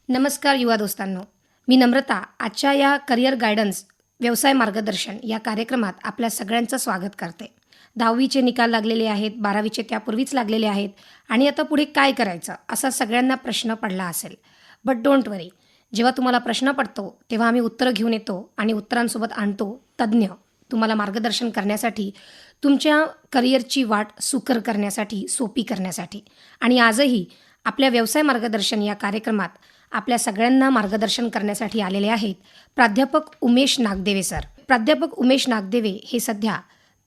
नमस्कार युवा दोस्तांनो, मी नम्रता आजच्या या करिअर गायडन्स व्यवसाय मार्गदर्शन या कार्यक्रमात आपल्या सगळ्यांचं स्वागत करते. 10वीचे निकाल लागलेले आहेत, 12वीचे त्यापूर्वीच लागलेले आहेत आणि आता पुढे काय करायचं असा सगळ्यांना प्रश्न पडला असेल. बट डोंट वरी, जेव्हा तुम्हाला प्रश्न पडतो तेव्हा आम्ही उत्तरं घेऊन येतो आणि उत्तरांसोबत आणतो तज्ज्ञ तुम्हाला मार्गदर्शन करण्यासाठी, तुमच्या करिअरची वाट सुकर करण्यासाठी, सोपी करण्यासाठी. आणि आजही आपल्या व्यवसाय मार्गदर्शन या कार्यक्रमात आपल्या सगळ्यांना मार्गदर्शन करण्यासाठी आलेले आहेत प्राध्यापक उमेश नागदेवे सर. प्राध्यापक उमेश नागदेवे हे सध्या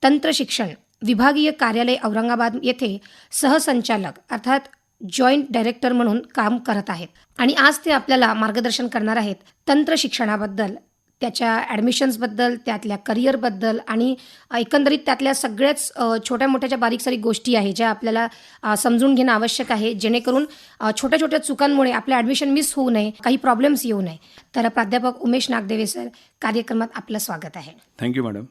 तंत्र शिक्षण विभागीय कार्यालय औरंगाबाद येथे सहसंचालक अर्थात जॉईंट डायरेक्टर म्हणून काम करत आहेत आणि आज ते आपल्याला मार्गदर्शन करणार आहेत तंत्र शिक्षणाबद्दल, त्याच्या ॲडमिशन्सबद्दल, त्यातल्या करिअरबद्दल आणि एकंदरीत त्यातल्या सगळ्याच छोट्या मोठ्याच्या बारीकसारीक गोष्टी आहे ज्या आपल्याला समजून घेणं आवश्यक आहे, जेणेकरून छोट्या छोट्या चुकांमुळे आपलं ॲडमिशन मिस होऊ नये, काही प्रॉब्लेम्स येऊ नये. तर प्राध्यापक उमेश नागदेवे सर, कार्यक्रमात आपलं स्वागत आहे. Thank you madam.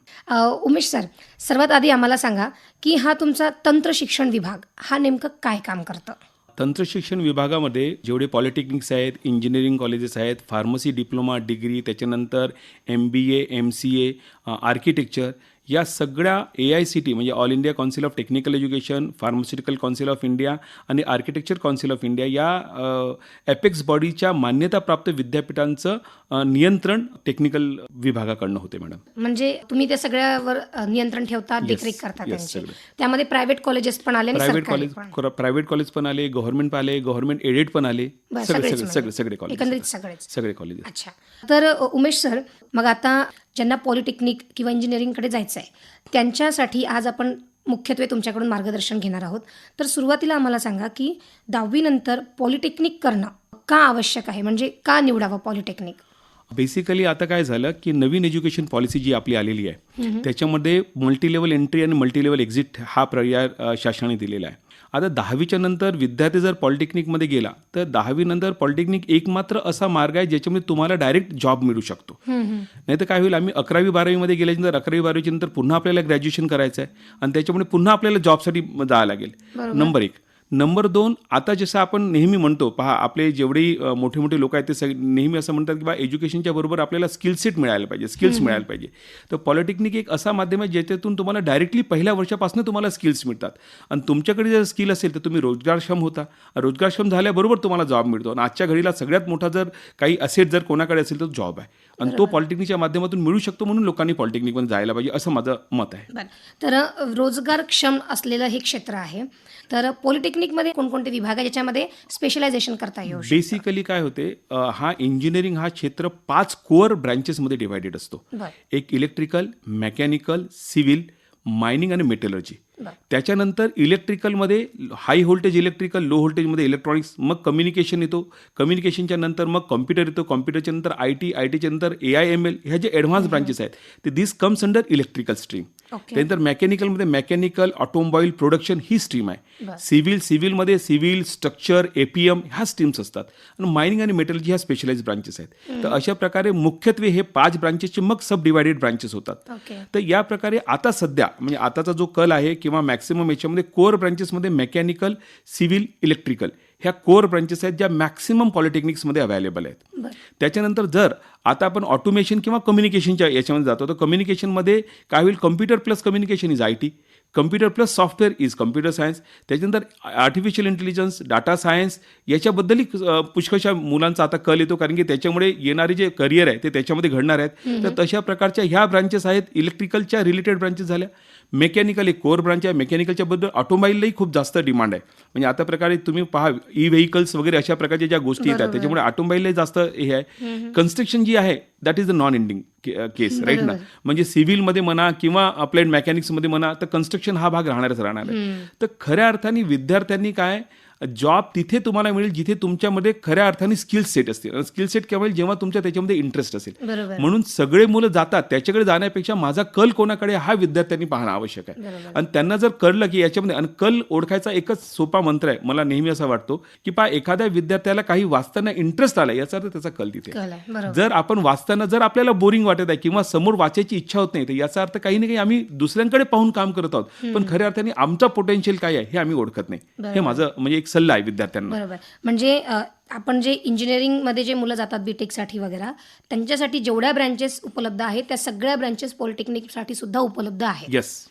उमेश सर, सर्वात आधी आम्हाला सांगा की हा तुमचा तंत्र शिक्षण विभाग हा नेमकं काय काम करतं? तंत्र शिक्षण विभागामध्ये जेवढे पॉलिटेक्निक्स आहेत, इंजिनिअरिंग कॉलेजेस आहेत, फार्मसी डिप्लोमा डिग्री, त्याच्यानंतर MBA, MCA, आर्किटेक्चर, या सगळ्या AICT म्हणजे all India council of technical education, pharmaceutical council of India आणि आर्किटेक्चर काउन्सिल ऑफ इंडिया या एपेक्स बॉडीच्या मान्यताप्राप्त विद्यापीठांचं नियंत्रण टेक्निकल विभागाकडनं होते मॅडम. म्हणजे तुम्ही त्या सगळ्यावर नियंत्रण ठेवता, देखरेख करता त्यांची. त्यामध्ये प्रायव्हेट कॉलेजेस पण आले, प्रायव्हेट कॉलेज पण आले, गव्हर्नमेंट आले, गव्हर्नमेंट एडेड पण आले, सगळे कॉलेज, एकंदरीत सगळे कॉलेज. अच्छा, तर उमेश सर, मग आता ज्यांना पॉलिटेक्निक किंवा इंजिनिअरिंगकडे जायचं आहे त्यांच्यासाठी आज आपण मुख्यत्वे तुमच्याकडून मार्गदर्शन घेणार आहोत. तर सुरुवातीला आम्हाला सांगा की 10वी नंतर पॉलिटेक्निक करणं का आवश्यक आहे, म्हणजे का निवडावं पॉलिटेक्निक? बेसिकली आता काय झालं की नवीन एज्युकेशन पॉलिसी जी आपली आलेली आहे त्याच्यामध्ये मल्टीलेवल एंट्री आणि मल्टीलेवल एक्झिट हा पर्याय शासनाने दिलेला आहे. आता 10वीच्या नंतर विद्यार्थी जर पॉलिटेक्निकमध्ये गेला तर 10वी नंतर पॉलिटेक्निक एक मात्र असा मार्ग आहे ज्याच्यामध्ये तुम्हाला डायरेक्ट जॉब मिळू शकतो. नाही तर काय होईल, आम्ही 11वी 12वीमध्ये गेल्यानंतर 11वी 12वीच्या नंतर पुन्हा आपल्याला ग्रॅज्युएशन करायचं आहे आणि त्याच्यामुळे पुन्हा आपल्याला जॉबसाठी जावं लागेल. नंबर 1. नंबर 2, आता जसं आपण नेहमी म्हणतो, पहा आपले जेवढे मोठे मोठे लोक आहेत ते नेहमी असं म्हणतात की बा एज्युकेशनच्या बरोबर आपल्याला स्किल सेट मिळायला पाहिजे, स्किल्स मिळायला पाहिजे. तर पॉलिटेक्निक एक असा माध्यम आहे ज्याच्यातून तुम्हाला डायरेक्टली पहिल्या वर्षापासून तुम्हाला स्किल्स मिळतात आणि तुमच्याकडे जर स्किल असेल तर तुम्ही रोजगारक्षम होता, रोजगारक्षम झाल्याबरोबर तुम्हाला जॉब मिळतो आणि आजच्या घडीला सगळ्यात मोठा जर काही असेट जर कोणाकडे असेल तर जॉब आहे आणि तो पॉलिटेक्निकच्या माध्यमातून मिळू शकतो. म्हणून लोकांनी पॉलिटेक्निकमध्ये जायला पाहिजे असं माझं मत आहे. तर रोजगारक्षम असलेलं हे क्षेत्र आहे. तर पॉलिटेक्निकमध्ये कोणकोणते विभाग आहे ज्याच्यामध्ये स्पेशलायझेशन करता येऊ शकतं? बेसिकली काय होते, हा इंजिनिअरिंग हा क्षेत्र 5 कोअर ब्रँचेसमध्ये डिवायडेड असतो. एक इलेक्ट्रिकल, मेकॅनिकल, सिव्हिल, मायनिंग आणि मेटलर्जी. त्याच्यानंतर इलेक्ट्रिकलमध्ये हाय व्होल्टेज इलेक्ट्रिकल, लो व्होल्टेजमध्ये इलेक्ट्रॉनिक्स, मग कम्युनिकेशन येतो, कम्युनिकेशनच्या नंतर मग कॉम्प्युटर येतो, कॉम्प्युटरच्या नंतर IT, ITच्या नंतर AIML, ह्या जे ॲडव्हान्स ब्रांचेस आहेत ते दिस कम्स अंडर इलेक्ट्रिकल स्ट्रीम. त्यानंतर मेकॅनिकलमध्ये मेकॅनिकल, ऑटोमोबाईल प्रोडक्शन ही स्ट्रीम आहे. सिव्हिलमध्ये सिव्हिल, स्ट्रक्चर, APM ह्या स्ट्रीम्स असतात आणि मायनिंग आणि मेटलर्जी ह्या स्पेशलाइज ब्रांचेस आहेत. तर अशा प्रकारे मुख्यत्वे हे 5 ब्रांचेसचे मग सब डिवायडेड ब्रांचेस होतात. तर या प्रकारे आता सध्या म्हणजे आताचा जो कल आहे किंवा मॅक्सिमम याच्यामध्ये कोअर ब्रांचेसमध्ये मेकॅनिकल, सिव्हिल, इलेक्ट्रिकल ह्या कोअर ब्रांचेस आहेत ज्या मॅक्सिमम पॉलिटेक्निक्समध्ये अवेलेबल आहेत. त्याच्यानंतर जर आता आपण ऑटोमेशन किंवा कम्युनिकेशनच्या याच्यामध्ये जातो तर कम्युनिकेशनमध्ये काय होईल, computer plus communication is IT, computer plus software is computer science, त्याच्यानंतर आर्टिफिशियल इंटेलिजन्स, डाटा सायन्स याच्याबद्दलही पुष्कळशा मुलांचा आता कल येतो, कारण की त्याच्यामुळे येणारे जे करिअर आहे ते त्याच्यामध्ये घडणार आहेत. तर तशा प्रकारच्या ह्या ब्रांचेस आहेत. इलेक्ट्रिकलच्या रिलेटेड ब्रांचेस झाल्या. मेकॅनिकल एक कोअर ब्रांच आहे. मेकॅनिकलच्या बद्दल ऑटोमोबाईललाही खूप जास्त डिमांड आहे. म्हणजे आता प्रकारे तुम्ही पहा व्हेकल्स वगैरे अशा प्रकारच्या ज्या गोष्टी येतात त्याच्यामुळे ऑटोमोबाईललाही जास्त हे आहे. कन्स्ट्रक्शन जी आहे that is the non ending case, right ना. म्हणजे सिव्हिलमध्ये म्हणा किंवा अप्लाइड मेकॅनिक्समध्ये म्हणा तर कन्स्ट्रक्शन हा भाग राहणारच राहणार आहे. तर खऱ्या अर्थाने विद्यार्थ्यांनी काय जॉब तिथे तुम्हाला मिळेल जिथे तुमच्यामध्ये खऱ्या अर्थाने स्किल सेट असतील. स्किल सेट केवळ जेव्हा तुमच्या त्याच्यामध्ये इंटरेस्ट असेल. म्हणून सगळे मुलं जातात त्याच्याकडे जाण्यापेक्षा माझा कल कोणाकडे हा विद्यार्थ्यांनी पाहणं आवश्यक आहे. आणि त्यांना जर कळलं की याच्यामध्ये, आणि कल ओळखायचा एकच सोपा मंत्र आहे, मला नेहमी असा वाटतो की एखाद्या विद्यार्थ्याला काही वाचताना इंटरेस्ट आला याचा अर्थ त्याचा कल तिथे. जर आपण वाचताना जर आपल्याला बोरिंग वाटत आहे किंवा समोर वाचायची इच्छा होत नाही तर याचा अर्थ काही ना काही आम्ही दुसऱ्यांकडे पाहून काम करत आहोत, पण खऱ्या अर्थाने आमचा पोटेन्शियल काय आहे हे आम्ही ओळखत नाही. हे माझं म्हणजे सल्ला आहे विद्यार्थ्यांना. बरोबर. म्हणजे आपण जे इंजिनिअरिंगमध्ये जे मुलं जातात बीटेकसाठी वगैरे त्यांच्यासाठी जेवढ्या ब्रँचेस उपलब्ध आहेत त्या सगळ्या ब्रँचेस पॉलिटेक्निकसाठी सुद्धा उपलब्ध आहेत. येस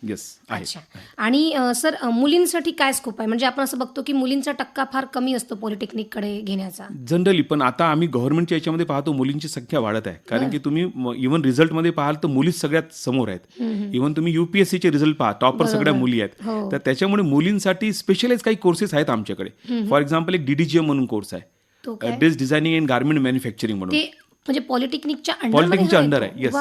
आहे. अच्छा. आणि सर मुलींसाठी काय स्कोप आहे? म्हणजे आपण असं बघतो की मुलींचा टक्का फार कमी असतो पॉलिटेक्निककडे घेण्याचा जनरली, पण आता आम्ही गव्हर्नमेंटच्या याच्यामध्ये पाहतो मुलींची संख्या वाढत आहे. कारण की तुम्ही इव्हन रिझल्टमध्ये पाहाल तर मुलीच सगळ्यात समोर आहेत. इव्हन तुम्ही UPSCचे रिझल्ट पहा, टॉपर सगळ्या मुली आहेत. हो. तर त्याच्यामुळे मुलींसाठी स्पेशलाइज काही कोर्सेस आहेत आमच्याकडे. फॉर एक्झाम्पल एक DDGM म्हणून कोर्स आहे, तो काय? Dress designing and garment manufacturing म्हणून. ते म्हणजे पॉलिटेक्निकच्या अंडर आहे. Yes,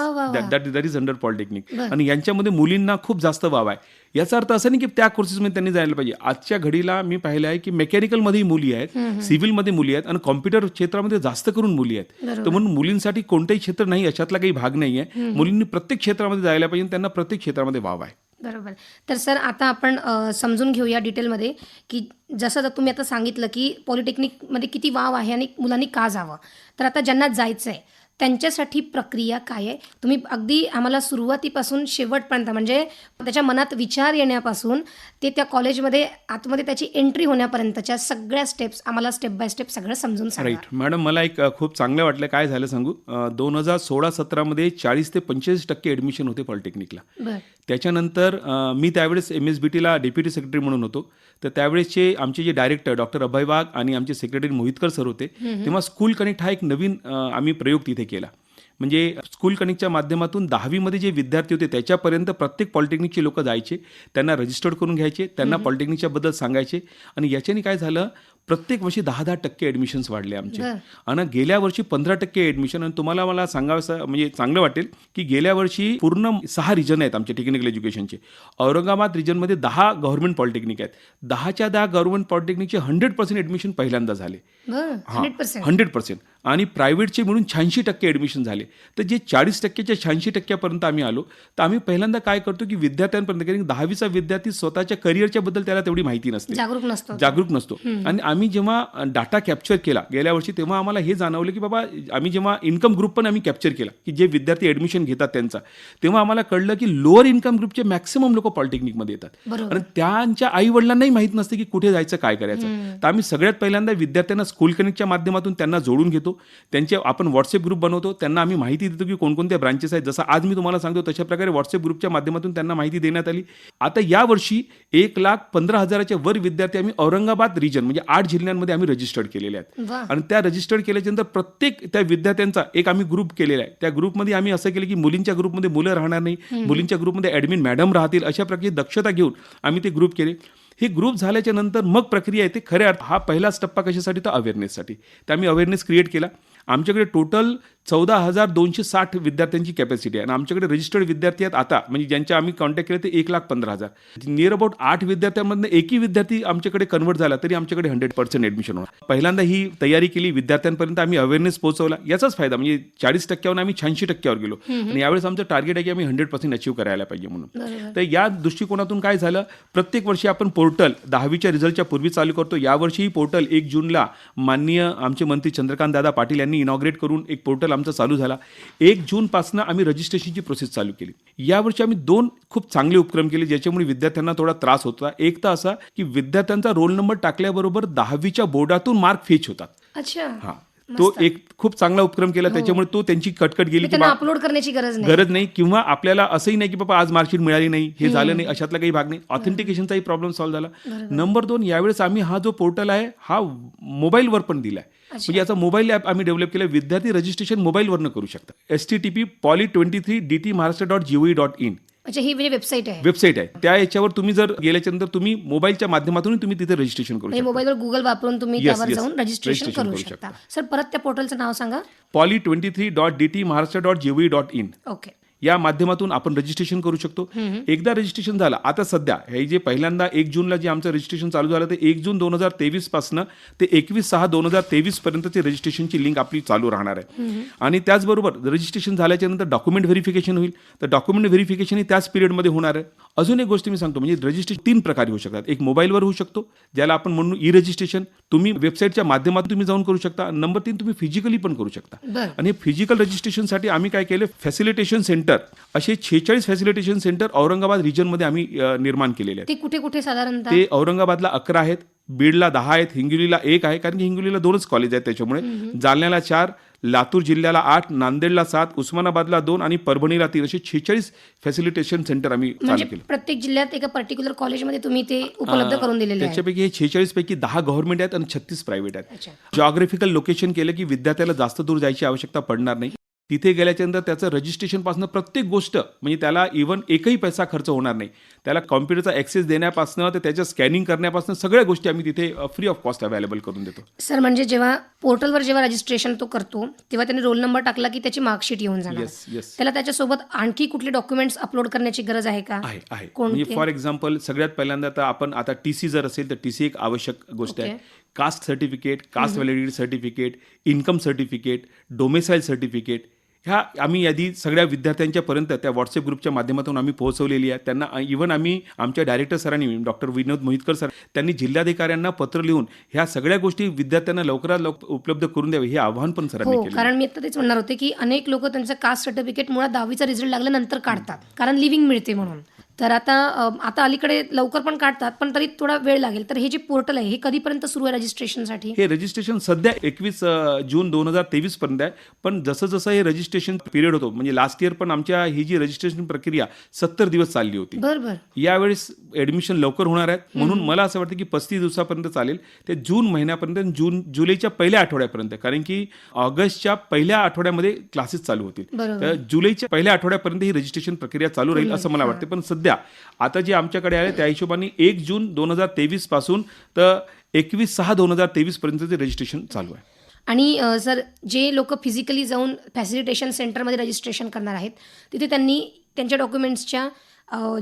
that is under polytechnic. आणि यांच्यामध्ये मुलींना खूप जास्त वाव आहे. याचा अर्थ असं नाही की त्या कोर्सेसमध्ये त्यांनी जायला पाहिजे. आजच्या घडीला मी पाहिलं आहे की मेकॅनिकलमध्येही मुली आहेत, सिव्हिलमध्ये मुली आहेत आणि कॉम्प्युटर क्षेत्रामध्ये जास्त करून मुली आहेत. तर म्हणून मुलींसाठी कोणतंही क्षेत्र नाही, अशातला काही भाग नाही आहे. मुलींनी प्रत्येक क्षेत्रामध्ये जायला पाहिजे, त्यांना प्रत्येक क्षेत्रामध्ये वाव आहे. बरोबर. तर सर आता आपण समजून घेऊया डिटेलमध्ये की जसं तुम्ही आता सांगितलं की पॉलिटेक्निकमध्ये किती वाव आहे आणि मुलांनी का जावं. तर आता ज्यांना जायचं आहे त्यांच्यासाठी प्रक्रिया काय आहे? तुम्ही अगदी आम्हाला सुरुवातीपासून शेवटपर्यंत म्हणजे त्याच्या मनात विचार येण्यापासून ते त्या कॉलेजमध्ये आतमध्ये त्याची एंट्री होण्यापर्यंतच्या सगळ्या स्टेप्स आम्हाला स्टेप बाय स्टेप सगळं समजून सांगा. राईट मॅडम, मला एक खूप चांगलं वाटलं. काय झालं सांगू, 2016-17मध्ये 40 ते 45% ॲडमिशन होते पॉलिटेक्निकला. बरं. त्याच्यानंतर मी त्यावेळेस MSBTला डेप्युटी सेक्रेटरी म्हणून होतो. तर त्यावेळेसचे आमचे जे डायरेक्टर डॉक्टर अभय वाघ आणि आमचे सेक्रेटरी मोहितकर सर होते. तेव्हा स्कूल कनेक्ट हा एक नवीन आम्ही प्रयोग तिथे केला. म्हणजे स्कूल कनेक्टच्या माध्यमातून 10वीमध्ये जे विद्यार्थी होते त्याच्यापर्यंत प्रत्येक पॉलिटेक्निकचे लोक जायचे, त्यांना रजिस्टर्ड करून घ्यायचे, त्यांना पॉलिटेक्निकच्या बद्दल सांगायचे. आणि याच्याने काय झालं, प्रत्येक वर्षी 10% ॲडमिशन्स वाढले आमचे. आणि गेल्या वर्षी 15% ॲडमिशन. आणि तुम्हाला मला सांगावं म्हणजे चांगलं वाटेल की गेल्या वर्षी पूर्ण 6 रिजन आहेत आमचे टेक्निकल एज्युकेशनचे. औरंगाबाद रिजनमध्ये 10 गव्हर्नमेंट पॉलिटेक्निक आहेत. 10च्या 10 गव्हर्नमेंट पॉलिटेक्निकचे 100% ॲडमिशन पहिल्यांदा झाले. 100%. आणि प्रायव्हेटचे मिळून 86% ॲडमिशन झाले. तर जे 40%च्या 86%पर्यंत आम्ही आलो. तर आम्ही पहिल्यांदा काय करतो की विद्यार्थ्यांपर्यंत, कारण 10वीचा विद्यार्थी स्वतःच्या करिअरच्या बद्दल त्याला तेवढी माहिती नसते, जागरूक नसतो. आणि आम्ही जेव्हा डाटा कॅप्चर केला गेल्या वर्षी, तेव्हा आम्हाला हे जाणवलं की बाबा, आम्ही जेव्हा इन्कम ग्रुप पण आम्ही कॅप्चर केला की जे विद्यार्थी ॲडमिशन घेतात त्यांचा, तेव्हा आम्हाला कळलं की लोअर इन्कम ग्रुपचे मॅक्सिमम लोक पॉलिटेक्निकमध्ये येतात. आणि त्यांच्या आई वडिलांनाही माहीत नसते की कुठे जायचं, काय करायचं. तर आम्ही सगळ्यात पहिल्यांदा विद्यार्थ्यांना स्कूल कनेक्टच्या माध्यमातून त्यांना जोडून घेतो. त्यांचे आपण व्हॉट्सअप ग्रुप बनवतो, त्यांना आम्ही माहिती देतो की कोणकोणत्या ब्रांचेस आहेत. जसं आज मी तुम्हाला सांगतो तशा प्रकारे व्हॉट्सअप ग्रुपच्या माध्यमातून त्यांना माहिती देण्यात आली. आता यावर्षी 1,15,000च्या वर विद्यार्थी आम्ही औरंगाबाद रिजन म्हणजे 8 जिल्ह्यांमध्ये आम्ही रजिस्टर्ड केलेले आहेत. आणि त्या रजिस्टर्ड केल्याच्यानंतर प्रत्येक त्या विद्यार्थ्यांचा एक आम्ही ग्रुप केलेला आहे. त्या ग्रुपमध्ये आम्ही असं केलं की मुलींच्या ग्रुपमध्ये मुलं राहणार नाही, मुलींच्या ग्रुपमध्ये ॲडमिन मॅडम राहतील, अशा प्रकारची दक्षता घेऊन आम्ही ते ग्रुप केले. हे ग्रुप झाल्याच्या नंतर मग प्रक्रिया येते खऱ्या अर्थ हा पहिलाच टप्पा कशासाठी, तर अवेअरनेससाठी. तर आम्ही अवेअरनेस क्रिएट केला. आमच्याकडे टोटल 14,260 विद्यार्थ्यांची कॅपॅसिटी आहे. आणि आमच्याकडे रजिस्टर्ड विद्यार्थी आहेत आता, म्हणजे ज्यांचे आम्ही कॉन्टॅक्ट केले ते 1,15,000. नियर अबाउट 8 विद्यार्थ्यांमधून एकही विद्यार्थी आमच्याकडे कन्वर्ट झाला तरी आमच्याकडे 100% ॲडमिशन होणार. पहिल्यांदा ही तयारी केली, विद्यार्थ्यांपर्यंत आम्ही अवेअरनेस पोहोचवला. याचाच फायदा म्हणजे 40%वर आम्ही 86%वर गेलो. आणि यावेळेस आमचं टार्गेट आहे की आम्ही 100% अचीव्ह करायला पाहिजे म्हणून. तर या दृष्टिकोनातून काय झालं, प्रत्येक वर्षी आपण पोर्टल 10वीच्या रिझल्टच्या पूर्वी चालू करतो. यावर्षी पोर्टल 1 जूनला माननीय आमचे मंत्री चंद्रकांत दादा पाटील यांनी इनॉग्रेट करून एक पोर्टल आमचं चालू झाला. 1 जूनपासून आम्ही रजिस्ट्रेशनची प्रोसेस चालू केली. यावर्षी आम्ही 2 खूप चांगले उपक्रम केले ज्याच्यामुळे विद्यार्थ्यांना थोडा त्रास होता. एक तर असा की विद्यार्थ्यांचा रोल नंबर टाकल्याबरोबर 10वीच्या बोर्डातून मार्क फेच होतात. अच्छा. तो एक खूप चांगला उपक्रम केला. त्याच्यामुळे तो त्यांची कटकट गेली की अपलोड करण्याची गरज नाही. किंवा आपल्याला असंही नाही की बाबा आज मार्कशीट मिळाली नाही, हे झालं नाही, अशातला काही भाग नाही. ऑथेंटिकेशनचाही प्रॉब्लेम सॉल्व्ह झाला. नंबर 2, यावेळेस आम्ही हा जो पोर्टल आहे हा मोबाईलवर पण दिलाय. म्हणजे याचा मोबाईल ॲप आम्ही डेव्हलप केला. विद्यार्थी रजिस्ट्रेशन मोबाईलवरनं करू शकतात. http://poly23dtmaharashtra.gov.in अच्छा, ही म्हणजे वेबसाईट आहे. त्या याच्यावर तुम्ही जर गेल्याच्यानंतर तुम्ही मोबाईलच्या माध्यमातून तुम्ही तिथे रजिस्ट्रेशन करू शकता. मोबाईलवर गुगल वापरून तुम्ही त्यावर जाऊन रजिस्ट्रेशन करू शकता. सर परत त्या पोर्टलचं नाव सांगा. poly23.dtmaharashtra.gov.in. ओके. या माध्यमातून आपण रजिस्ट्रेशन करू शकतो. एकदा रजिस्ट्रेशन झालं, आता सध्या हे जे पहिल्यांदा 1 जूनला जे आमचं रजिस्ट्रेशन चालू झालं ते 1 जून 2023 पासून ते 21/6/2023 पर्यंतची रजिस्ट्रेशनची लिंक आपली चालू राहणार आहे. आणि त्याचबरोबर रजिस्ट्रेशन झाल्याच्या नंतर डॉक्युमेंट व्हेरिफिकेशन होईल. तर डॉक्युमेंट व्हेरिफिकेशन त्याच पिरियडमध्ये होणार आहे. अजून एक गोष्ट मी सांगतो, म्हणजे रजिस्ट्रेशन 3 प्रकारे होऊ शकतात. एक मोबाईलवर होऊ शकतो ज्याला आपण म्हणू ई रजिस्ट्रेशन. तुम्ही वेबसाईटच्या माध्यमातून तुम्ही जाऊन करू शकता. नंबर 3, तुम्ही फिजिकली पण करू शकता. आणि फिजिकल रजिस्ट्रेशनसाठी आम्ही काय केलं, फॅसिलिटेशन सेंटर असे 46 फॅसिलिटेशन सेंटर औरंगाबाद रिजनमध्ये आम्ही निर्माण केलेले आहेत. ते कुठे कुठे साधारणतः? ते औरंगाबादला 11 आहेत, बीडला 10 आहेत, हिंगोलीला 1 आहे, कारण की हिंगोलीला 2च कॉलेज आहेत त्याच्यामुळे. जालन्याला 4, लातूर जिल्ह्याला 8, नांदेडला 7, उस्मानाबादला 2 आणि परभणीला 3 असे 46 फॅसिलिटेशन सेंटर आम्ही चालू म्हणजे केले. प्रत्येक जिल्ह्यात एका पर्टिक्युलर कॉलेजमध्ये तुम्ही ते उपलब्ध करून दिलेले आहे. त्याच्यापैकी हे 46 पैकी 10 गव्हर्नमेंट आहेत आणि 36 प्रायव्हेट आहेत. अच्छा. जॉग्राफिकल लोकेशन केलं की विद्यार्थ्याला जास्त दूर जायची आवश्यकता पडणार नाही. तिथे गेल्याच्यानंतर त्याचं रजिस्ट्रेशन पासून प्रत्येक गोष्ट म्हणजे त्याला इव्हन एकही पैसा खर्च होणार नाही. त्याला कॉम्प्युटरचा ॲक्सेस देण्यापासून ते त्याचं स्कॅनिंग करण्यापासून सगळ्या गोष्टी आम्ही तिथे फ्री ऑफ कॉस्ट अवेलेबल करून देतो. सर म्हणजे जेव्हा पोर्टलवर जेव्हा रजिस्ट्रेशन तो करतो तेव्हा त्याने रोल नंबर टाकला की त्याची मार्कशीट येऊन जाणार. येस त्याला त्याच्यासोबत आणखी कुठले डॉक्युमेंट्स अपलोड करण्याची गरज आहे का? आहे. कोणते? म्हणजे फॉर एक्झाम्पल सगळ्यात पहिल्यांदा तर आपण आता टीसी जर असेल तर टीसी एक आवश्यक गोष्ट आहे. Caste certificate, caste validity certificate, income certificate, domicile certificate, ह्या आम्ही यादी सगळ्या विद्यार्थ्यांच्यापर्यंत त्या व्हॉट्सअप ग्रुपच्या माध्यमातून आम्ही पोहोचवलेली आहे. त्यांना इव्हन आम्ही आमच्या डायरेक्टर सरांनी डॉक्टर विनोद मोहितकर सर त्यांनी जिल्हाधिकाऱ्यांना पत्र लिहून ह्या सगळ्या गोष्टी विद्यार्थ्यांना लवकरात लवकर उपलब्ध करून द्यावे हे आवाहन पण सरांनी केलं. कारण मी आता तेच म्हणणार होते की अनेक लोक त्यांचं कास्ट सर्टिफिकेट मुळात 10वीचा रिझल्ट लागल्यानंतर काढतात कारण लिव्हिंग मिळते म्हणून. तर आता अलीकडे लवकर पण काढतात पण तरी थोडा वेळ लागेल. तर हे जे पोर्टल आहे हे कधीपर्यंत सुरू आहे रजिस्ट्रेशनसाठी? हे रजिस्ट्रेशन सध्या 21 जून 2023 पर्यंत आहे. पण जसं जसं हे रजिस्ट्रेशन पिरियड होतो म्हणजे लास्ट इयर पण आमच्या ही जी रजिस्ट्रेशन प्रक्रिया 70 दिवस चालली होती. बरोबर. यावेळेस ऍडमिशन लवकर होणार आहेत म्हणून मला असं वाटतं की 35 दिवसापर्यंत चालेल. ते जून महिन्यापर्यंत, जुलैच्या पहिल्या आठवड्यापर्यंत, कारण की ऑगस्टच्या पहिल्या आठवड्यामध्ये क्लासेस चालू होतील. तर जुलैच्या पहिल्या आठवड्यापर्यंत ही रजिस्ट्रेशन प्रक्रिया चालू राहील असं मला वाटतं. पण सध्या आता जे आमच्याकडे आले त्या हिशोबाने 1 जून 2023 पासून तर 21/6/2023 पर्यंतचे रजिस्ट्रेशन चालू आहे. आणि सर जे लोक फिजिकली जाऊन फॅसिलिटेशन सेंटरमध्ये रजिस्ट्रेशन करणार आहेत तिथे त्यांनी त्यांच्या डॉक्युमेंट्सच्या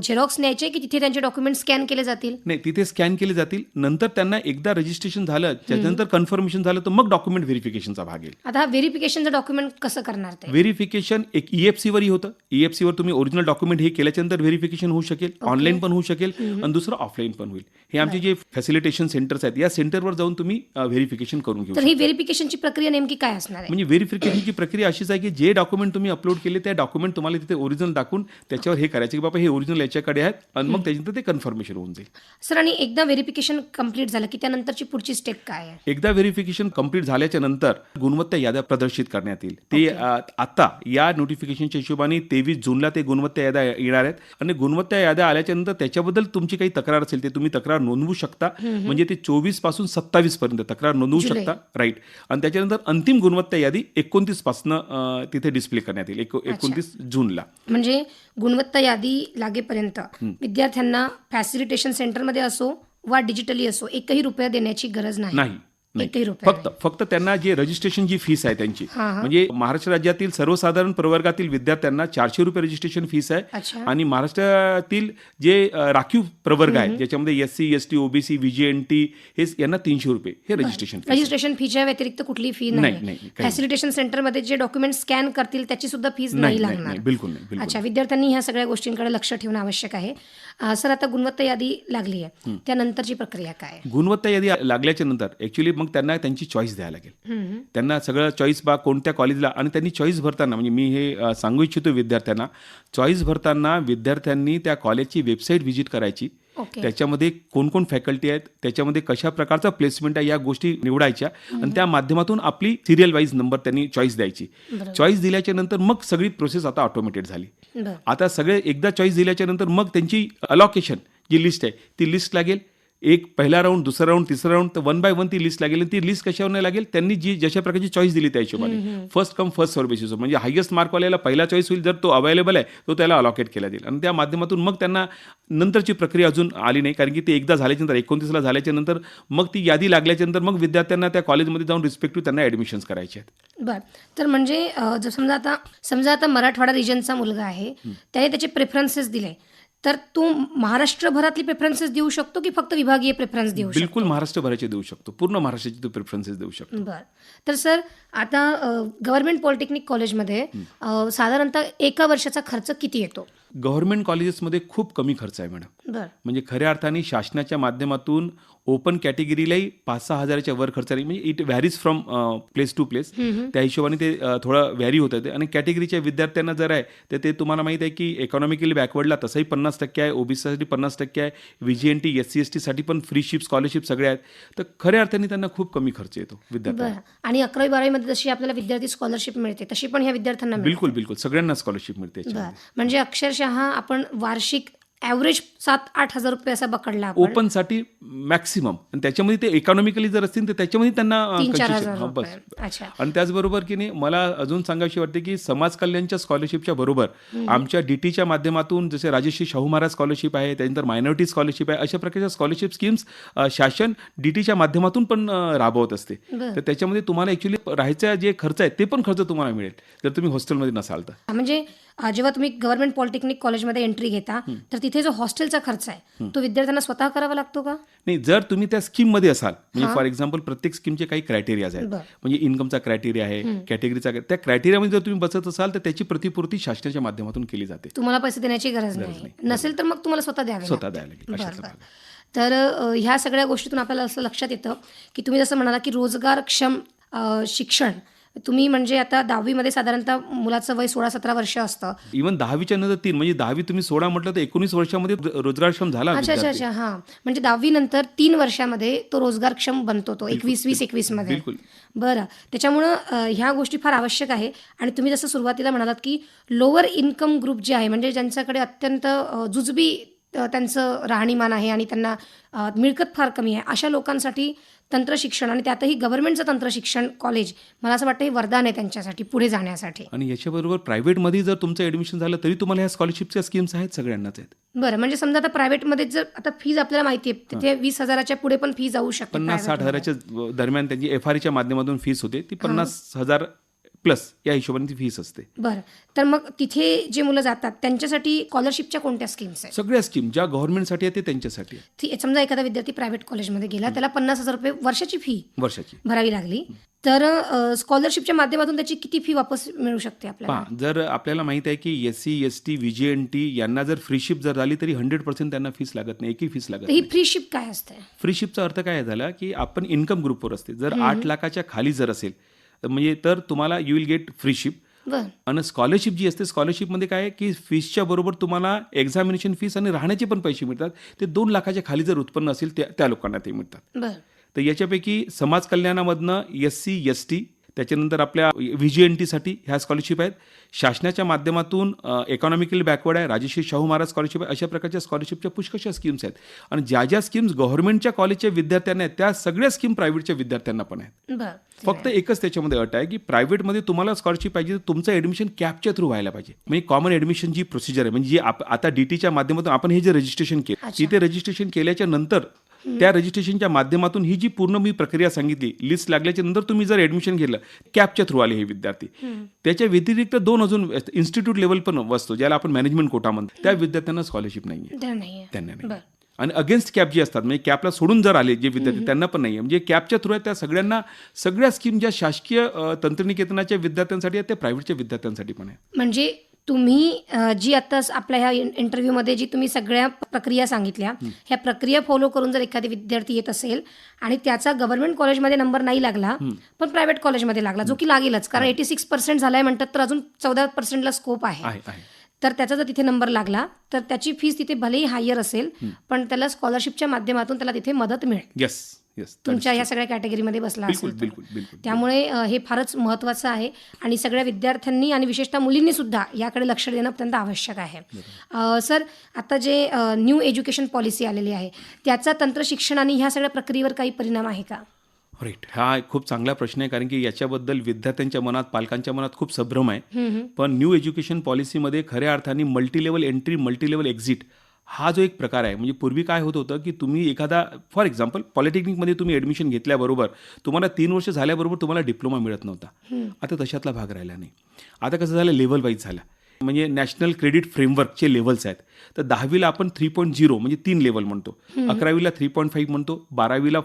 झेरॉक्स न्यायचे की तिथे त्यांचे डॉक्युमेंट स्कॅन केले जातील? नाही, तिथे स्कॅन केले जातील. नंतर त्यांना एकदा रजिस्ट्रेशन झालं त्याच्यानंतर कन्फर्मेशन झालं तर मग डॉक्युमेंट व्हेरिफिकेशनचा भाग येईल. आता हा व्हेरिफिकेशनचं डॉक्युमेंट कसं करणार ते? व्हेरिफिकेशन एक EFC वरही होतं. EFC वर तुम्ही ओरिजिनल डॉक्युमेंट हे केल्याच्यानंतर व्हेरिफिकेशन होऊ शकेल, ऑनलाईन पण होऊ शकेल आणि दुसरं ऑफलाईन पण होईल. हे आमचे जे फॅसिलिटेशन सेंटर्स आहेत या सेंटरवर जाऊन तुम्ही व्हेरिफिकेशन करून घेऊ. तर ही व्हेरिफिकेशनची प्रक्रिया नेमकी काय असणार आहे? म्हणजे व्हेरिफिकेशनची प्रक्रिया अशीच आहे की जे डॉक्युमेंट तुम्ही अपलोड केले त्या डॉक्युमेंट तुम्हाला तिथे ओरिजिनल दाखवून त्याच्यावर हे करायचे की बाबा हे ओरिजिनल याच्याकडे आहे आणि मग त्याच्यानंतर ते कन्फर्मेशन होऊन जाईल. सर आणि एकदा व्हेरिफिकेशन कंप्लीट झालं की त्यानंतरची पुढची स्टेप काय आहे? एकदा व्हेरिफिकेशन कंप्लीट झाल्याच्या नंतर गुणवत्ता याद्या प्रदर्शित करण्यात येईल. ते आता या नोटिफिकेशनच्या हिशोबाने 23 जूनला ते गुणवत्ता याद्या येणार आहेत आणि गुणवत्ता याद्या आल्याच्या नंतर त्याच्याबद्दल तुमची काही तक्रार असेल ते तुम्ही तक्रार नोंदवू शकता. म्हणजे ते 24 पासून 27 पर्यंत तक्रार नोंदवू शकता. राईट. आणि त्याच्यानंतर अंतिम गुणवत्ता यादी 29 पासून तिथे डिस्प्ले करण्यात येईल 29 जूनला. म्हणजे गुणवत्ता यादी लागेपर्यंत विद्यार्थ्यांना फॅसिलिटेशन सेंटरमध्ये असो वा डिजिटली असो एकही रुपया देण्याची गरज नाही. एकही रुपया फक्त त्यांना जे रजिस्ट्रेशन जी फीस आहे त्यांची म्हणजे महाराष्ट्र राज्यातील सर्वसाधारण प्रवर्गातील विद्यार्थ्यांना 400 रुपये रजिस्ट्रेशन फीस आहे आणि महाराष्ट्रातील जे राखीव प्रवर्ग आहेत ज्याच्यामध्ये SC, ST, OBC, VGNT हे यांना 300 रुपये हे रजिस्ट्रेशन फीच्या व्यतिरिक्त कुठली फी नाही. फॅसिलिटेशन सेंटरमध्ये जे डॉक्युमेंट स्कॅन करतील त्याची सुद्धा फीस नाही लागणार. बिलकुल नाही. अच्छा, विद्यार्थ्यांनी ह्या सगळ्या गोष्टींकडे लक्ष ठेवणं आवश्यक आहे. सर आता गुणवत्ता यादी लागली आहे त्यानंतरची प्रक्रिया काय? गुणवत्ता यादी लागल्याच्या नंतर ऍक्च्युली मग त्यांना त्यांची चॉईस द्यायला लागेल. त्यांना सगळं चॉईस कोणत्या कॉलेजला आणि त्यांनी चॉईस भरताना म्हणजे मी हे सांगू इच्छितो विद्यार्थ्यांना चॉईस भरताना विद्यार्थ्यांनी त्या कॉलेजची वेबसाईट व्हिजिट करायची. त्याच्यामध्ये कोण फॅकल्टी आहेत त्याच्यामध्ये कशा प्रकारचा प्लेसमेंट आहे या गोष्टी निवडायच्या आणि त्या माध्यमातून आपली सिरियल वाईज नंबर त्यांनी चॉईस द्यायची. चॉईस दिल्याच्या नंतर मग सगळी प्रोसेस आता ऑटोमेटेड झाली. आता सगळे एकदा चॉईस दिल्याच्या नंतर मग त्यांची अलॉकेशन जी लिस्ट आहे ती लिस्ट लागेल. एक पहिला राऊंड, दुसरा राऊंड, तिसरा राऊंड तर 1 बाय 1 ती लिस्ट लागेल. ती लिस्ट कशावर नाही लागेल त्यांनी जी जशा प्रकारची चॉईस दिली त्या हिशोबाने first come first serve basis म्हणजे हायेस्ट मार्कवाल्याला पहिला चॉईस होईल. जर तो अवेलेबल आहे तो त्याला अलॉकेट केला जाईल आणि त्या माध्यमातून मग त्यांना नंतरची प्रक्रिया अजून आली नाही कारण की ते एकदा झाल्याच्या नंतर 29ला झाल्याच्या नंतर मग ती यादी लागल्याच्या नंतर मग विद्यार्थ्यांना त्या कॉलेजमध्ये जाऊन रिस्पेक्टिव्ह त्यांना ॲडमिशन्स करायचे आहेत. बरं. तर म्हणजे समजा आता मराठवाडा रिजनचा मुलगा आहे त्याने त्याचे प्रेफरन्सेस दिले तर तो महाराष्ट्रभरातली प्रेफरन्सेस देऊ शकतो की फक्त विभागीय प्रेफरन्स देऊ शकतो? बिलकुल महाराष्ट्रभराचे देऊ शकतो. पूर्ण महाराष्ट्राचे तो प्रेफरन्सेस देऊ शकतो. बरं. तर सर आता गव्हर्नमेंट पॉलिटेक्निक कॉलेजमध्ये साधारणतः एका वर्षाचा खर्च किती येतो? गव्हर्नमेंट कॉलेजेसमध्ये खूप कमी खर्च आहे मॅडम. बरं. म्हणजे खऱ्या अर्थाने शासनाच्या माध्यमातून ओपन कॅटेगरीलाही 5-6 हजाराच्या वर खर्च नाही. म्हणजे it varies from place to place. त्या हिशोबाने ते थोडं व्हॅरी होतं. आणि कॅटेगरीच्या विद्यार्थ्यांना जर आहे तर ते तुम्हाला माहीत आहे की इकॉनॉमिकली बॅकवर्डला तसंही 50% आहे, ओबीसीसाठी 50% आहे, VGNT SC ST साठी पण फ्री शिप स्कॉलरशिप सगळे आहेत. तर खऱ्या अर्थाने त्यांना खूप कमी खर्च येतो विद्यार्थ्यांना. बरं. आणि 11वी-12वीमध्ये जशी आपल्याला विद्यार्थी स्कॉलरशिप मिळते तशी पण ह्या विद्यार्थ्यांना मिळते. बिलकुल बिलकुल सगळ्यांना स्कॉलरशिप मिळते बरं. याच्यामध्ये. म्हणजे अक्षरशः आपण वार्षिक ॲव्हरेज 7-8 हजार रुपये असा पकडला आपण. ओपनसाठी मॅक्सिमम. आणि त्याच्यामध्ये ते इकॉनॉमिकली जर असतील तर त्याच्यामध्ये त्यांना 3-4 concession. हजार हा, बस. रुपये. अच्छा. आणि त्याचबरोबर की नाही मला अजून सांगायची वाटते की समाज कल्याणच्या स्कॉलरशिपच्या बरोबर आमच्या DTच्या माध्यमातून जसे राजश्री शाहू महाराज स्कॉलरशिप आहे, त्यानंतर मायनॉरिटी स्कॉलरशिप आहे, अशा प्रकारच्या स्कॉलरशिप स्कीम्स शासन DTच्या माध्यमातून पण राबवत असते. बरं. तर त्याच्यामध्ये तुम्हाला ॲक्च्युली राहायचा जे खर्च आहे ते पण खर्च तुम्हाला मिळेल जर तुम्ही हॉस्टेलमध्ये नसाल तर. म्हणजे जेव्हा तुम्ही गव्हर्नमेंट पॉलिटेक्निक कॉलेजमध्ये एंट्री घेता तर तिथे जो हॉस्टेलचा खर्च आहे तो विद्यार्थ्यांना स्वतः करावा लागतो का? नाही, जर तुम्ही त्या स्कीममध्ये असाल म्हणजे फॉर एक्झाम्पल प्रत्येक स्कीमचे काही क्रायटेरियाज आहेत. बरं. म्हणजे इन्कमचा क्रायटेरिया आहे, कॅटेगरीचा, त्या क्रायटेरियामध्ये जर तुम्ही बसत असाल तर त्याची प्रतिपूर्ती शासनाच्या माध्यमातून केली जाते. तुम्हाला पैसे देण्याची गरज नाही. नसेल तर मग तुम्हाला स्वतः द्यावे स्वतः लागते. द्यायला लागेल बरं, अशातला बरं. भाग आहे. तर ह्या सगळ्या गोष्टीतून आपल्याला असं लक्षात येतं की तुम्ही जसं म्हणाला की रोजगारक्षम शिक्षण तुम्ही म्हणजे आता 10वीमध्ये साधारणतः मुलाचं वय 16-17 वर्ष असतं. इव्हन 10वीच्या नंतर 3 म्हणजे 10वी तुम्ही 16 म्हटलं तर 19 वर्षामध्ये रोजगारक्षम झाला अच्छा अच्छा विद्यार्थी. अच्छा. हां, म्हणजे 10वी नंतर 3 वर्षामध्ये तो रोजगारक्षम बनतो तो 21-20-21 मध्ये. बिलकुल. बरं. त्याच्यामुळं ह्या गोष्टी फार आवश्यक आहे. आणि तुम्ही जसं सुरुवातीला म्हणालात की लोअर इन्कम ग्रुप जे आहे म्हणजे ज्यांच्याकडे अत्यंत जुजबी त्यांचं राहणीमान आहे आणि त्यांना मिळकत फार कमी आहे अशा लोकांसाठी तंत्रशिक्षण आणि त्यातही गव्हर्नमेंटचं तंत्रशिक्षण कॉलेज मला असं वाटतं हे वरदान आहे त्यांच्यासाठी पुढे जाण्यासाठी. आणि याच्याबरोबर प्रायव्हेटमध्ये जर तुमचं ॲडमिशन झालं तरी तुम्हाला ह्या स्कॉलरशिपच्या स्कीम्स आहेत सगळ्यांनाच आहेत. बरं. म्हणजे समजा आता प्रायव्हेटमध्ये जर आता फीज आपल्याला माहिती आहे तिथे 20,000च्या पुढे पण फी जाऊ शकते. 50-60 हजाराच्या दरम्यान त्यांची FREच्या माध्यमातून फीस होते ती 50,000 प्लस या हिशोबाने ती फीस असते. बरं. तर मग तिथे जे मुलं जातात त्यांच्यासाठी स्कॉलरशिपच्या कोणत्या स्कीम्स आहेत? सगळ्या स्कीम ज्या गव्हर्नमेंटसाठी आहे ते त्यांच्यासाठी आहे. समजा एखादा विद्यार्थी प्रायव्हेट कॉलेजमध्ये गेला त्याला 50,000 रुपये वर्षाची फी वर्षाची भरावी लागली तर स्कॉलरशिपच्या माध्यमातून त्याची किती फी वापस मिळू शकते आपल्याला? पहा, जर आपल्याला माहित आहे की SC ST VGNT यांना जर फ्रीशिप जर झाली तरी 100% त्यांना फीस लागत नाही, एकही फीस लागत तर ही नाही. फ्रीशिप काय असते? फ्रीशिपचा अर्थ काय झाला की आपण इन्कम ग्रुपवर असते. जर 8 लाखाच्या खाली जर असेल म्हणजे तर तुम्हाला यू विल गेट फ्रीशिप. बरं. आणि स्कॉलरशिप जी असते स्कॉलरशिपमध्ये काय आहे की फीसच्या बरोबर तुम्हाला एक्झामिनेशन फीस आणि राहण्याचे पण पैसे मिळतात. ते 2 लाखाच्या खाली जर उत्पन्न असेल त्या लोकांना ते मिळतात. बरं. तर याच्यापैकी समाज कल्याणामधनं SC ST त्याच्यानंतर आपल्या VGNTसाठी ह्या स्कॉलरशिप आहेत. शासनाच्या माध्यमातून इकॉनॉमिकली बॅकवर्ड आहे, राजश्री शाहू महाराज स्कॉलरशिप आहे, अशा प्रकारच्या स्कॉलरशिपच्या पुष्कळशा स्कीम्स आहेत. आणि ज्या ज्या स्कीम्स गव्हर्नमेंटच्या कॉलेजच्या विद्यार्थ्यांना आहेत त्या सगळ्या स्कीम प्रायव्हेटच्या विद्यार्थ्यांना पण आहेत. बरं. फक्त एकच त्याच्यामध्ये अट आहे की प्रायव्हेटमध्ये तुम्हाला स्कॉलरशिप पाहिजे तर तुमचं ॲडमिशन कॅपच्या थ्रू व्हायला पाहिजे. म्हणजे कॉमन ॲडमिशन जी प्रोसिजर आहे म्हणजे जी आता DTच्या माध्यमातून आपण हे जे रजिस्ट्रेशन केलं तिथे रजिस्ट्रेशन केल्याच्या नंतर त्या रजिस्ट्रेशनच्या माध्यमातून ही जी पूर्ण मी प्रक्रिया सांगितली लिस्ट लागल्याच्या नंतर तुम्ही जर ॲडमिशन घेतलं कॅपच्या थ्रू आले हे विद्यार्थी. त्याच्या व्यतिरिक्त 2 अजून इन्स्टिट्यूट लेवल पण वस्तू ज्याला आपण मॅनेजमेंट कोटा म्हणतो त्या विद्यार्थ्यांना स्कॉलरशिप नाही आहे. त्यांना नाही. आणि अगेन्स्ट कॅप जी असतात म्हणजे कॅपला सोडून जर आले जे विद्यार्थी त्यांना पण नाही आहे. म्हणजे कॅपच्या थ्रू आहे त्या सगळ्यांना सगळ्या स्कीम ज्या शासकीय तंत्रनिकेतनाच्या विद्यार्थ्यांसाठी आहेत त्या प्रायव्हेटच्या विद्यार्थ्यांसाठी पण आहेत. म्हणजे तुम्ही जी आता आपल्या ह्या इंटरव्ह्यूमध्ये जी तुम्ही सगळ्या प्रक्रिया सांगितल्या ह्या प्रक्रिया फॉलो करून जर एखादी विद्यार्थी येत असेल आणि त्याचा गव्हर्नमेंट कॉलेजमध्ये नंबर नाही लागला पण प्रायव्हेट कॉलेजमध्ये लागला जो की लागेलच कारण 86% झालाय म्हणतात तर अजून 14%ला स्कोप आहे. तर त्याचा जर तिथे नंबर लागला तर त्याची फीस तिथे भलेही हायर असेल पण त्याला स्कॉलरशिपच्या माध्यमातून त्याला तिथे मदत मिळेल. Yes yes. तुमच्या ह्या सगळ्या कॅटेगरीमध्ये बसला असेल तर. बिलकुल बिलकुल. त्यामुळे हे फारच महत्त्वाचं आहे आणि सगळ्या विद्यार्थ्यांनी आणि विशेषतः मुलींनी सुद्धा याकडे लक्ष देणं अत्यंत आवश्यक आहे. सर आता जे न्यू एज्युकेशन पॉलिसी आलेली आहे त्याचा तंत्रशिक्षण आणि ह्या सगळ्या प्रक्रियेवर काही परिणाम आहे का? राईट. हा खूप चांगला प्रश्न आहे कारण की याच्याबद्दल विद्यार्थ्यांच्या मनात पालकांच्या मनात खूप संभ्रम आहे. पण न्यू एज्युकेशन पॉलिसीमध्ये खऱ्या अर्थाने मल्टीलेवल एंट्री मल्टीलेवल एक्झिट हा जो एक प्रकार आहे म्हणजे पूर्वी काय होत होतं की तुम्ही एखादा फॉर एक्झाम्पल पॉलिटेक्निकमध्ये तुम्ही ॲडमिशन घेतल्याबरोबर तुम्हाला 3 वर्ष झाल्याबरोबर तुम्हाला डिप्लोमा मिळत नव्हता. आता तशातला भाग राहिला नाही. आता कसं झालं लेव्हल वाईज झाला. म्हणजे नॅशनल क्रेडिट फ्रेमवर्कचे लेवल्स आहेत. तर 10वीला आपण 3.0 म्हणजे 3 लेवल म्हणतो, 11वीला 3.5 म्हणतो, 12वीला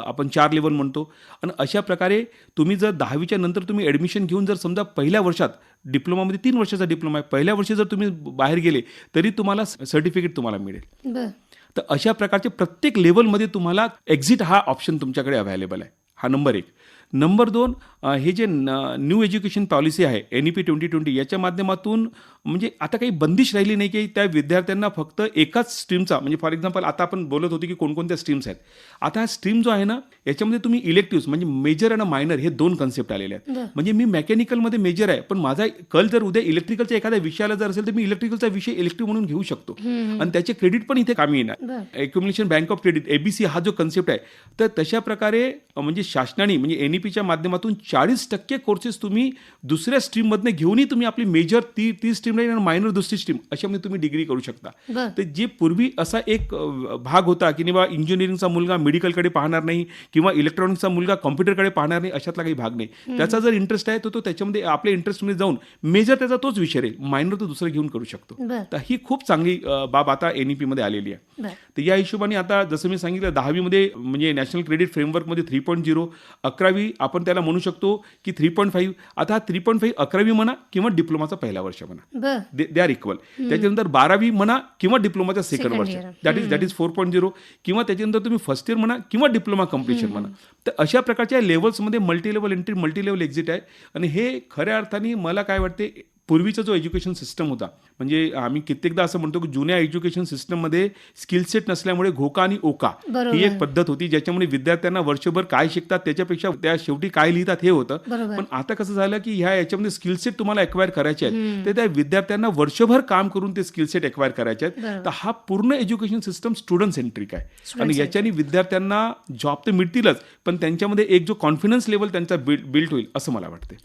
आपण 4 लेवल म्हणतो. आणि अशा प्रकारे तुम्ही जर 10वीच्या नंतर तुम्ही ॲडमिशन घेऊन जर समजा पहिल्या वर्षात डिप्लोमामध्ये 3 वर्षाचा डिप्लोमा आहे, पहिल्या वर्षी जर तुम्ही बाहेर गेले तरी तुम्हाला सर्टिफिकेट तुम्हाला मिळेल. बरं. तर अशा प्रकारचे प्रत्येक लेवलमध्ये तुम्हाला एक्झिट हा ऑप्शन तुमच्याकडे अवेलेबल आहे. हा नंबर 1. नंबर 2, हे जे न्यू एज्युकेशन पॉलिसी आहे NEP 2020 याच्या माध्यमातून म्हणजे आता काही बंदिश राहिली नाही की त्या विद्यार्थ्यांना फक्त एकाच स्ट्रीमचा, म्हणजे फॉर एक्झाम्पल आता आपण बोलत होतो की कोणकोणत्या स्ट्रीम्स आहेत. आता हा स्ट्रीम जो आहे ना याच्यामध्ये तुम्ही इलेक्टिव्स म्हणजे मेजर आणि मायनर हे 2 कन्सेप्ट आलेले आहेत. म्हणजे मी मेकॅनिकलमध्ये मेजर आहे पण माझा कल जर उद्या इलेक्ट्रिकलच्या एखाद्या विषयाला जर असेल तर मी इलेक्ट्रिकलचा विषय इलेक्टिव्ह म्हणून घेऊ शकतो आणि त्याचे क्रेडिट पण इथे कामी येणार. एक्युम्युलेशन बँक ऑफ क्रेडिट ABC हा जो कन्सेप्ट आहे, तर तशा प्रकारे म्हणजे शासनाने म्हणजे NEPच्या माध्यमातून 40% कोर्सेस तुम्ही दुसऱ्या स्ट्रीममधनं घेऊनही तुम्ही आपली मेजर ती स्ट्रीम आणि मायनर दुसरी स्ट्रीम अशामध्ये तुम्ही डिग्री करू शकता. तर जे पूर्वी असा एक भाग होता की बाबा इंजिनिअरिंगचा मुलगा मेडिकलकडे पाहणार नाही किंवा इलेक्ट्रॉनिक्सचा मुलगा कॉम्प्युटरकडे पाहणार नाही, अशातला काही भाग नाही. त्याचा जर इंटरेस्ट आहे तो त्याच्यामध्ये आपल्या इंटरेस्टमध्ये जाऊन मेजर त्याचा तोच विषय आहे, मायनर तो दुसरं घेऊन करू शकतो. तर ही खूप चांगली बाब आता NEPमध्ये आलेली आहे. तर या हिशोबाने आता जसं मी सांगितलं 10वीमध्ये म्हणजे नॅशनल क्रेडिट फ्रेमवर्कमध्ये 3.0, 11वी आपण त्याला म्हणू शकतो की 3.5. आता हा 3.5 11वी म्हणा किंवा डिप्लोमाचा पहिला वर्ष म्हणा, दे आर इक्वल. त्याच्यानंतर 12वी म्हणा किंवा डिप्लोमाचा सेकंड वर्ष, दॅट इज 4.0, किंवा त्याच्यानंतर तुम्ही फर्स्ट इयर म्हणा किंवा डिप्लोमा कम्प्लिशन म्हणा. तर अशा प्रकारच्या लेवल्समध्ये multi level entry, multi level exit आहे. आणि हे खऱ्या अर्थाने मला काय वाटते, पूर्वीचा जो एज्युकेशन सिस्टम होता म्हणजे आम्ही कित्येकदा असं म्हणतो की जुन्या एज्युकेशन सिस्टममध्ये स्किल सेट नसल्यामुळे घोका आणि ओका ही एक पद्धत होती, ज्याच्यामुळे विद्यार्थ्यांना वर्षभर काय शिकतात त्याच्यापेक्षा त्या शेवटी काय लिहितात हे होतं. पण आता कसं झालं की याच्यामध्ये स्किल सेट तुम्हाला एक्वायर करायचे आहेत, तर त्या विद्यार्थ्यांना वर्षभर काम करून ते स्किल सेट एक्वायर करायचे आहेत. तर हा पूर्ण एज्युकेशन सिस्टम स्टुडंट सेंट्रिक आहे आणि याच्याने विद्यार्थ्यांना जॉब तर मिळतीलच पण त्यांच्यामध्ये एक जो कॉन्फिडन्स लेवल त्यांचा बिल्ड होईल असं मला वाटते.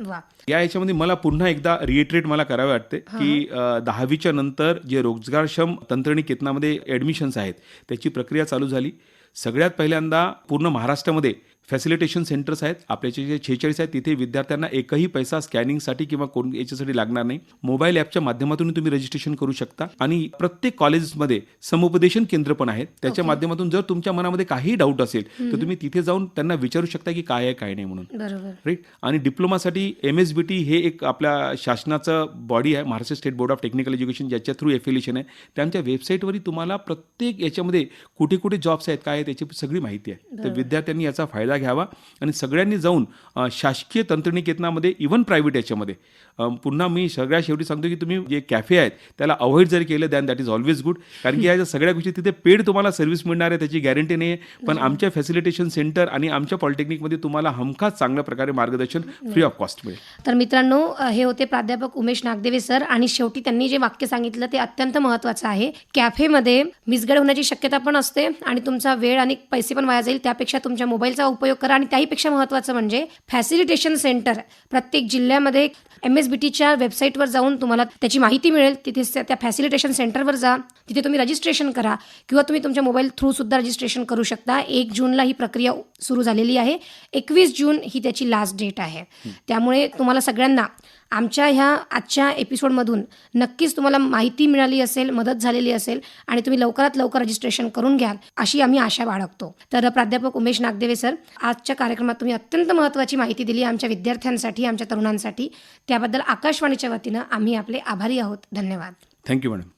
याच्यामध्ये मला पुन्हा एकदा रिएटरेट मला करावे वाटते की 10वीच्या नंतर जे रोजगारक्षम तंत्रनिकेतनामध्ये ॲडमिशन्स आहेत त्याची प्रक्रिया चालू झाली. सगळ्यात पहिल्यांदा पूर्ण महाराष्ट्रामध्ये फॅसिलिटेशन सेंटर्स आहेत आपल्याचे जे 46 आहेत, तिथे विद्यार्थ्यांना एकही पैसा स्कॅनिंगसाठी किंवा कोण याच्यासाठी लागणार नाही. मोबाईल ॲपच्या माध्यमातून तुम्ही रजिस्ट्रेशन करू शकता आणि प्रत्येक कॉलेजमध्ये समुपदेशन केंद्र पण आहेत, त्याच्या माध्यमातून जर तुमच्या मनामध्ये काही डाऊट असेल तर तुम्ही तिथे जाऊन त्यांना विचारू शकता की काय आहे काय नाही म्हणून. राईट. आणि डिप्लोमासाठी MSBT हे एक आपल्या शासनाचं बॉडी आहे, Maharashtra state board of technical education, ज्याच्या थ्रू एफिलिएशन आहे. त्यांच्या वेबसाईटवरही तुम्हाला प्रत्येक याच्यामध्ये कुठे कुठे जॉब्स आहेत काय आहे त्याची सगळी माहिती आहे. तर विद्यार्थ्यांनी याचा फायदा घ्यावा आणि सगळ्यांनी जाऊन शासकीय तंत्रनिकेतनामध्ये इव्हन प्रायव्हेट याच्यामध्ये पुन्हा मी सगळ्या शेवटी सांगतो की तुम्ही जे कॅफे आहेत त्याला अवॉइड जर केलं दॅट इज ऑलवेज गुड, कारण की या सगळ्या गोष्टी तिथे पेड तुम्हाला सर्व्हिस मिळणार आहे त्याची गॅरंटी नाही आहे. पण आमच्या फॅसिलिटेशन सेंटर आणि आमच्या पॉलिटेक्निकमध्ये तुम्हाला हमखास चांगल्या प्रकारे मार्गदर्शन फ्री ऑफ कॉस्ट मिळेल. तर मित्रांनो, हे होते प्राध्यापक उमेश नागदेवे सर आणि शेवटी त्यांनी जे वाक्य सांगितलं ते अत्यंत महत्त्वाचं आहे. कॅफेमध्ये मिसगड होण्याची शक्यता पण असते आणि तुमचा वेळ आणि पैसे पण वाया जाईल, त्यापेक्षा तुमच्या मोबाईलचा उपयोग करा. आणि त्याहीपेक्षा महत्त्वाचं म्हणजे फॅसिलिटेशन सेंटर प्रत्येक जिल्ह्यामध्ये MSBTच्या वेबसाईटवर जाऊन तुम्हाला त्याची माहिती मिळेल. तिथे त्या फॅसिलिटेशन सेंटरवर जा, तिथे तुम्ही रजिस्ट्रेशन करा किंवा तुम्ही तुमच्या मोबाईल थ्रू सुद्धा रजिस्ट्रेशन करू शकता. 1 जूनला ही प्रक्रिया सुरू झालेली आहे, 21 जून ही त्याची लास्ट डेट आहे. त्यामुळे तुम्हाला सगळ्यांना आमच्या ह्या आजच्या एपिसोडमधून नक्कीच तुम्हाला माहिती मिळाली असेल, मदत झालेली असेल आणि तुम्ही लवकरात लवकर रजिस्ट्रेशन करून घ्याल अशी आम्ही आशा बाळगतो. तर प्राध्यापक उमेश नागदेवे सर, आजच्या कार्यक्रमात तुम्ही अत्यंत महत्त्वाची माहिती दिली आमच्या विद्यार्थ्यांसाठी, आमच्या तरुणांसाठी. त्याबद्दल आकाशवाणीच्या वतीनं आम्ही आपले आभारी आहोत. धन्यवाद. Thank you madam.